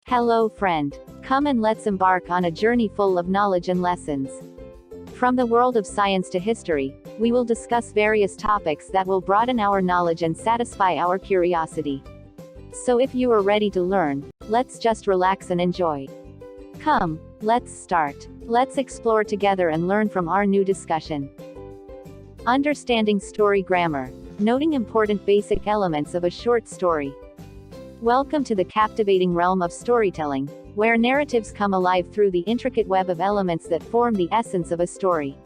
Hello friend. Come and let's embark on a journey full of knowledge and lessons. From the world of science to history, we will discuss various topics that will broaden our knowledge and satisfy our curiosity. So if you are ready to learn, let's just relax and enjoy. Come, let's start. Let's explore together and learn from our new discussion. Understanding story grammar. Noting important basic elements of a short story. Welcome to the captivating realm of storytelling, where narratives come alive through the intricate web of elements that form the essence of a story.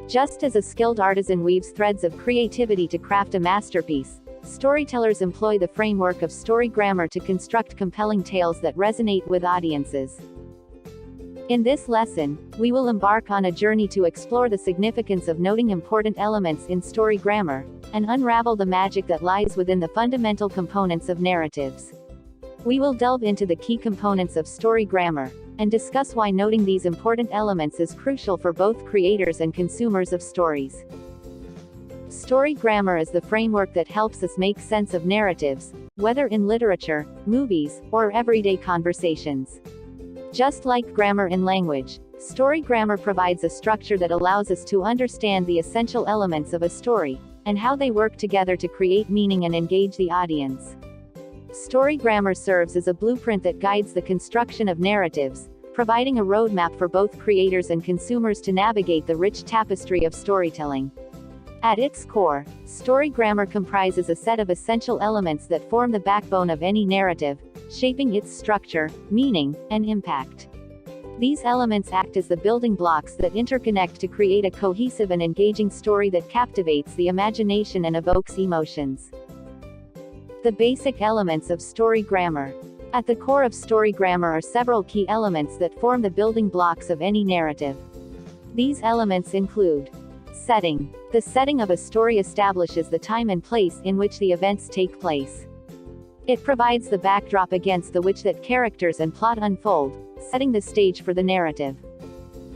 Just as a skilled artisan weaves threads of creativity to craft a masterpiece, storytellers employ the framework of story grammar to construct compelling tales that resonate with audiences. In this lesson, we will embark on a journey to explore the significance of noting important elements in story grammar, and unravel the magic that lies within the fundamental components of narratives. We will delve into the key components of story grammar, and discuss why noting these important elements is crucial for both creators and consumers of stories. Story grammar is the framework that helps us make sense of narratives, whether in literature, movies, or everyday conversations. Just like grammar in language, story grammar provides a structure that allows us to understand the essential elements of a story, and how they work together to create meaning and engage the audience. Story grammar serves as a blueprint that guides the construction of narratives, providing a roadmap for both creators and consumers to navigate the rich tapestry of storytelling. At its core, story grammar comprises a set of essential elements that form the backbone of any narrative, shaping its structure, meaning, and impact. These elements act as the building blocks that interconnect to create a cohesive and engaging story that captivates the imagination and evokes emotions. The basic elements of story grammar. At the core of story grammar are several key elements that form the building blocks of any narrative. These elements include setting. The setting of a story establishes the time and place in which the events take place. It provides the backdrop against the which that characters and plot unfold, setting the stage for the narrative.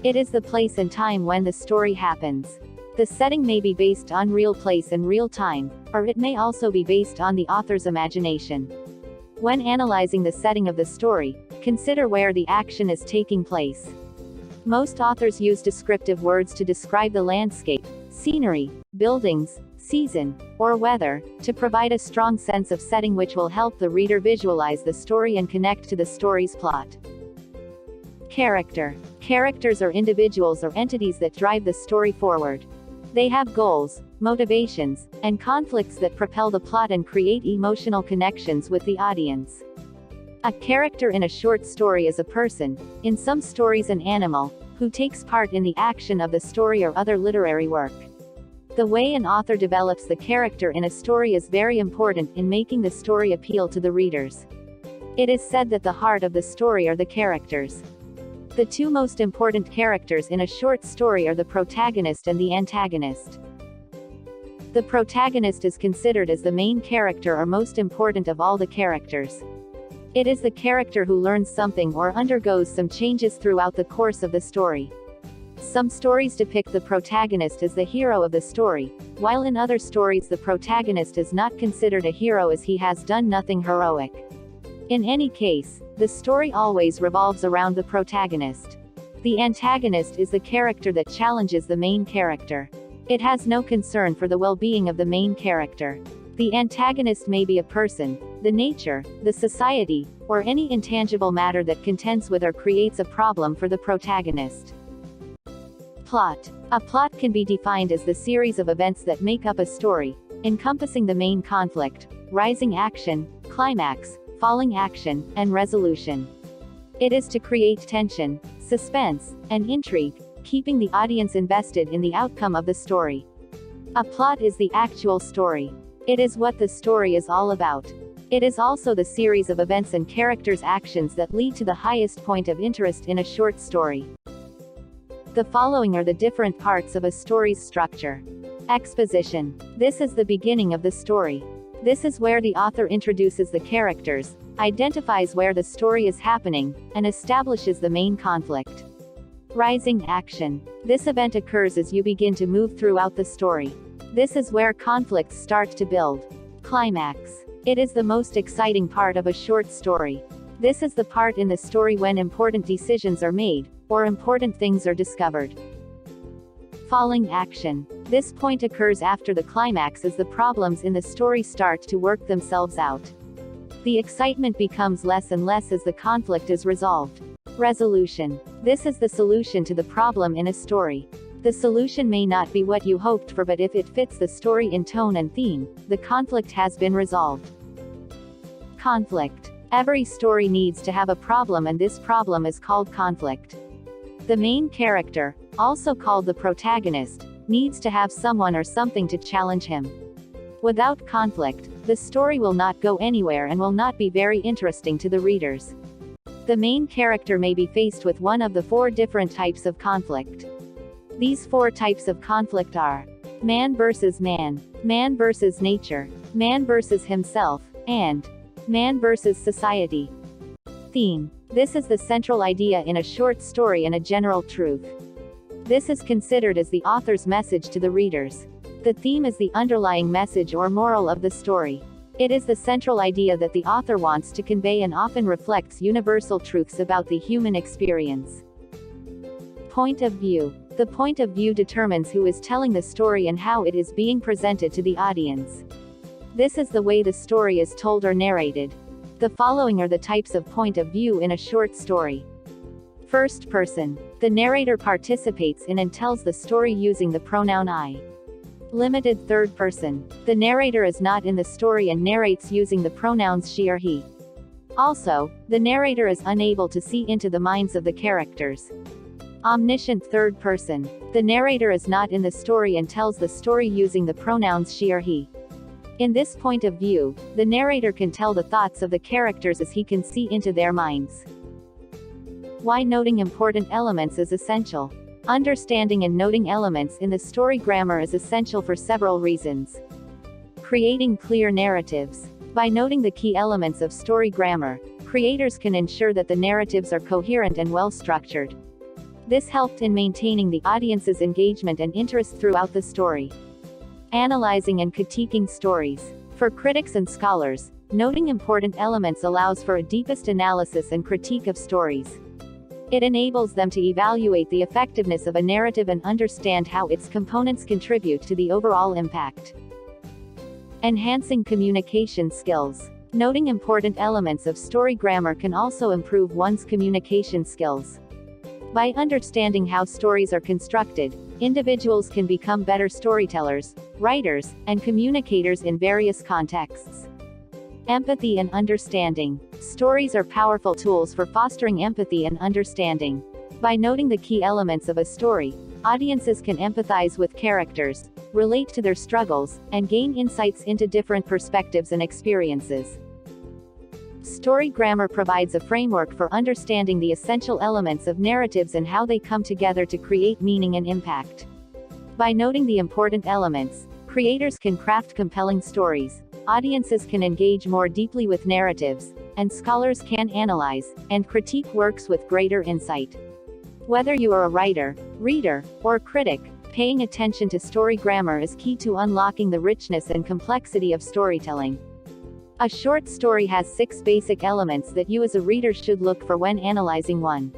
It is the place and time when the story happens. The setting may be based on real place and real time, or it may also be based on the author's imagination. When analyzing the setting of the story, consider where the action is taking place. Most authors use descriptive words to describe the landscape, scenery, buildings, season, or weather, to provide a strong sense of setting which will help the reader visualize the story and connect to the story's plot. Character. Characters are individuals or entities that drive the story forward. They have goals, motivations, and conflicts that propel the plot and create emotional connections with the audience. A character in a short story is a person, in some stories an animal, who takes part in the action of the story or other literary work. The way an author develops the character in a story is very important in making the story appeal to the readers. It is said that the heart of the story are the characters. The two most important characters in a short story are the protagonist and the antagonist. The protagonist is considered as the main character or most important of all the characters. It is the character who learns something or undergoes some changes throughout the course of the story. Some stories depict the protagonist as the hero of the story, while in other stories the protagonist is not considered a hero as he has done nothing heroic. In any case, the story always revolves around the protagonist. The antagonist is the character that challenges the main character. It has no concern for the well-being of the main character. The antagonist may be a person, the nature, the society, or any intangible matter that contends with or creates a problem for the protagonist. Plot. A plot can be defined as the series of events that make up a story, encompassing the main conflict, rising action, climax, falling action, and resolution. It is to create tension, suspense, and intrigue, keeping the audience invested in the outcome of the story. A plot is the actual story. It is what the story is all about. It is also the series of events and characters' actions that lead to the highest point of interest in a short story. The following are the different parts of a story's structure. Exposition. This is the beginning of the story. This is where the author introduces the characters, identifies where the story is happening, and establishes the main conflict. Rising action. This event occurs as you begin to move throughout the story. This is where conflicts start to build. Climax. It is the most exciting part of a short story. This is the part in the story when important decisions are made, or important things are discovered. Falling action. This point occurs after the climax as the problems in the story start to work themselves out. The excitement becomes less and less as the conflict is resolved. Resolution. This is the solution to the problem in a story. The solution may not be what you hoped for, but if it fits the story in tone and theme, the conflict has been resolved. Conflict. Every story needs to have a problem, and this problem is called conflict. The main character, also called the protagonist, needs to have someone or something to challenge him. Without conflict, the story will not go anywhere and will not be very interesting to the readers. The main character may be faced with one of the 4 different types of conflict. These 4 types of conflict are man versus man versus nature, man versus himself, and man versus society. Theme. This is the central idea in a short story and a general truth. This is considered as the author's message to the readers. The theme is the underlying message or moral of the story. It is the central idea that the author wants to convey and often reflects universal truths about the human experience. Point of view. The point of view determines who is telling the story and how it is being presented to the audience. This is the way the story is told or narrated. The following are the types of point of view in a short story. First person. The narrator participates in and tells the story using the pronoun I. Limited third person. The narrator is not in the story and narrates using the pronouns she or he. Also, the narrator is unable to see into the minds of the characters. Omniscient third person. The narrator is not in the story and tells the story using the pronouns she or he. In this point of view, the narrator can tell the thoughts of the characters as he can see into their minds. Why noting important elements is essential. Understanding and noting elements in the story grammar is essential for several reasons. Creating clear narratives. By noting the key elements of story grammar, creators can ensure that the narratives are coherent and well-structured. This helped in maintaining the audience's engagement and interest throughout the story. Analyzing and critiquing stories. For critics and scholars, noting important elements allows for a deepest analysis and critique of stories. It enables them to evaluate the effectiveness of a narrative and understand how its components contribute to the overall impact. Enhancing communication skills. Noting important elements of story grammar can also improve one's communication skills. By understanding how stories are constructed, individuals can become better storytellers, writers, and communicators in various contexts. Empathy and understanding. Stories are powerful tools for fostering empathy and understanding. By noting the key elements of a story, audiences can empathize with characters, relate to their struggles, and gain insights into different perspectives and experiences. Story grammar provides a framework for understanding the essential elements of narratives and how they come together to create meaning and impact. By noting the important elements, creators can craft compelling stories, audiences can engage more deeply with narratives, and scholars can analyze and critique works with greater insight. Whether you are a writer, reader, or critic, paying attention to story grammar is key to unlocking the richness and complexity of storytelling. A short story has 6 basic elements that you as a reader should look for when analyzing one.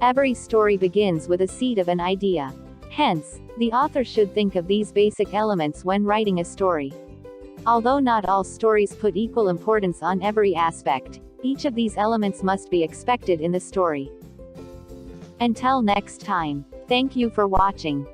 Every story begins with a seed of an idea. Hence, the author should think of these basic elements when writing a story. Although not all stories put equal importance on every aspect, each of these elements must be expected in the story. Until next time, thank you for watching.